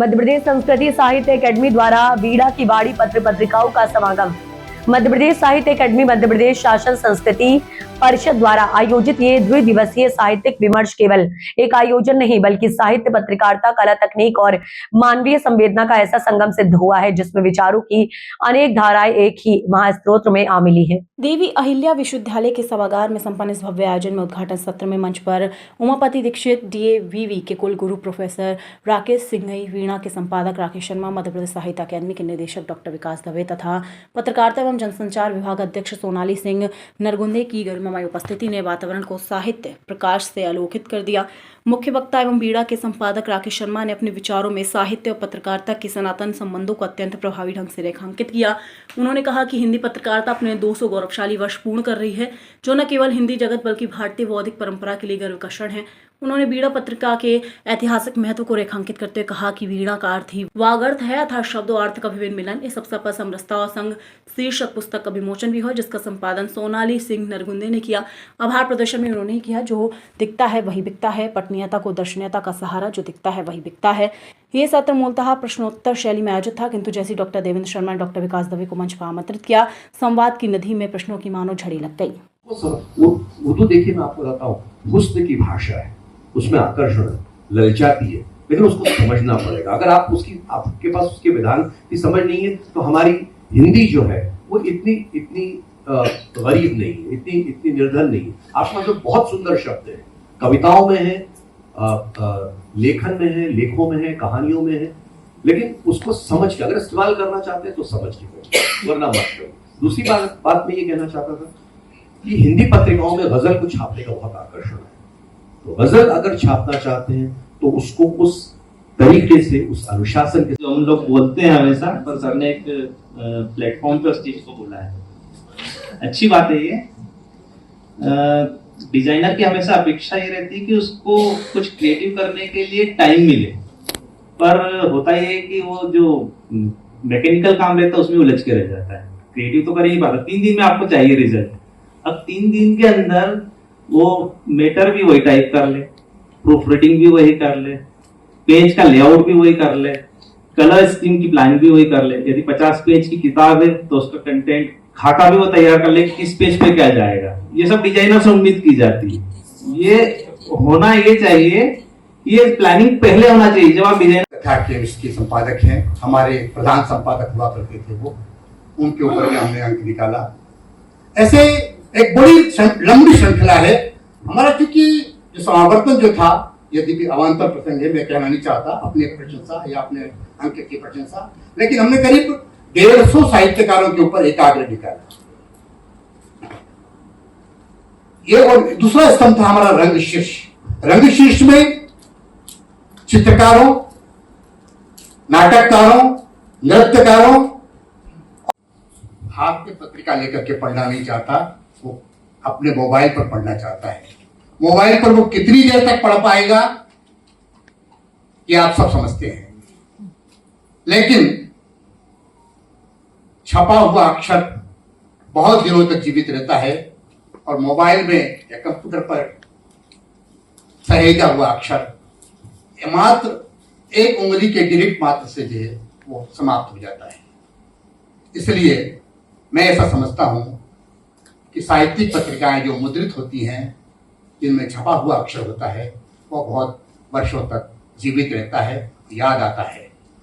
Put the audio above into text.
मध्य प्रदेश संस्कृति साहित्य अकेडमी द्वारा बीड़ा की बाड़ी पत्र पत्रिकाओं का समागम। मध्य प्रदेश साहित्य अकेडमी मध्य प्रदेश शासन संस्कृति परिषद द्वारा आयोजित ये द्विदिवसीय साहित्यिक विमर्श केवल एक आयोजन नहीं बल्कि साहित्य, पत्रकारिता, कला, तकनीक और मानवीय संवेदना का ऐसा संगम सिद्ध हुआ है जिसमें विचारों की अनेक धाराएं एक ही महास्त्रोत में आ मिली है। देवी अहिल्या विश्वविद्यालय के सभागार में संपन्न इस भव्य आयोजन में उद्घाटन सत्र में मंच पर उमापति दीक्षित, DAVV के कुलगुरु प्रोफेसर राकेश सिंघई, वीणा के संपादक राकेश शर्मा, मध्य प्रदेश साहित्य अकादमी के निदेशक डॉक्टर विकास दवे तथा पत्रकारिता एवं जनसंचार विभाग अध्यक्ष सोनाली सिंह नरगुंदे की गरिमामय उपस्थिति ने वातावरण को साहित्य प्रकाश से आलोकित कर दिया। मुख्य वक्ता एवं बीड़ा के संपादक राकेश शर्मा ने अपने विचारों में साहित्य और पत्रकारिता के सनातन संबंधों को अत्यंत प्रभावी ढंग से रेखांकित किया। उन्होंने कहा कि हिंदी पत्रकारिता अपने 200 गौरवशाली वर्ष पूर्ण कर रही है, जो न केवल हिंदी जगत बल्कि भारतीय बौद्धिक परंपरा के लिए गर्व का क्षण है। उन्होंने बीड़ा पत्रिका के ऐतिहासिक महत्व को रेखांकित करते हुए कहा कि बीड़ा का अर्थ ही वागर्थ है अर्थात शब्द और अर्थ का विभिन्न मिलन। इस अवसर पर समरसता और संग शीर्षक पुस्तक का विमोचन भी हुआ, जिसका संपादन सोनाली सिंह नरगुंदे ने किया। आभार प्रदर्शन में उन्होंने किया, जो दिखता है वही बिकता है, पठनीयता को दर्शनीयता का सहारा, जो दिखता है वही बिकता है। ये सत्र मूलतः प्रश्नोत्तर शैली में आयोजित था, किंतु जैसी डॉक्टर देवेंद्र शर्मा ने डॉक्टर विकास दवे को मंच पर आमंत्रित किया, संवाद की नदी में प्रश्नों की मानो झड़ी लग गई। उर्दू देखिए, मैं आपको बताता हूँ, हुस्न की भाषा है, उसमें आकर्षण ललचाती है, लेकिन उसको समझना पड़ेगा। अगर आपके पास उसके विधान की समझ नहीं है तो हमारी हिंदी जो है वो इतनी गरीब नहीं है, इतनी निर्धन नहीं है। आपके पास जो बहुत सुंदर शब्द है, कविताओं में है, लेखन में है, लेखों में है, कहानियों में है, लेकिन उसको समझ के अगर इस्तेमाल करना चाहते हैं तो समझ के करें, वरना मत करो। दूसरी बात मैं ये कहना चाहता था कि हिंदी पत्रिकाओं में गजल को छापने का बहुत आकर्षण है। तो गजल अगर छापना चाहते हैं तो उसको उस तरीके से, उस अनुशासन के, जो हम लोग बोलते हैं हमेशा, पर सर ने एक प्लेटफॉर्म पे उस चीज को बोला है। अच्छी बात है ये। डिजाइनर की हमेशा अपेक्षा ये रहती है कि उसको कुछ क्रिएटिव करने के लिए टाइम मिले, पर होता ये है कि वो जो मैकेनिकल काम रहता है उसमें उलझ के रह जाता है। क्रिएटिव तो कर ही नहीं पाता। 3 दिन में आपको चाहिए रिजल्ट, अब 3 दिन के अंदर वो मैटर भी वही टाइप कर ले, प्रूफ रीडिंग भी वही कर ले, पेज का लेआउट भी वही कर ले, कलर स्कीम की प्लानिंग भी वही कर ले। यदि 50 पेज की किताब है तो उसका कंटेंट खाका भी वो तैयार कर ले कि किस पेज पे क्या जाएगा। ये सब डिजाइनर से उम्मीद की जाती है। ये होना ये चाहिए, ये प्लानिंग पहले होना चाहिए जब आप डिजाइनर के संपादक हैं, हमारे प्रधान संपादक हुआ करते थे वो, उनके ऊपर भी हमने अंक निकाला। ऐसे एक बड़ी लंबी श्रृंखला है हमारा, क्योंकि जो समावर्तन जो था, यदि भी अवान्तर प्रसंग है, मैं कहना नहीं चाहता अपने प्रशंसा या अपने अंक की प्रशंसा, लेकिन हमने करीब 150 साहित्यकारों के ऊपर एकाग्र निकाला। ये और दूसरा स्तंभ था हमारा रंग शीर्ष। रंग शीर्ष में चित्रकारों, नाटककारों, नृत्यकारों, हाथ में पत्रिका लेकर के पढ़ना नहीं चाहता, वो अपने मोबाइल पर पढ़ना चाहता है। मोबाइल पर वो कितनी देर तक पढ़ पाएगा ये आप सब समझते हैं, लेकिन छपा हुआ अक्षर बहुत दिनों तक जीवित रहता है, और मोबाइल में या कंप्यूटर पर सहेजा हुआ अक्षर मात्र एक उंगली के डिलीट मात्र से जो है वो समाप्त हो जाता है। इसलिए मैं ऐसा समझता हूं कि साहित्यिक पत्रिकाएं जो मुद्रित होती हैं, जिनमें छपा हुआ अक्षर होता है, वो बहुत वर्षों तक जीवित रहता है, याद आता है।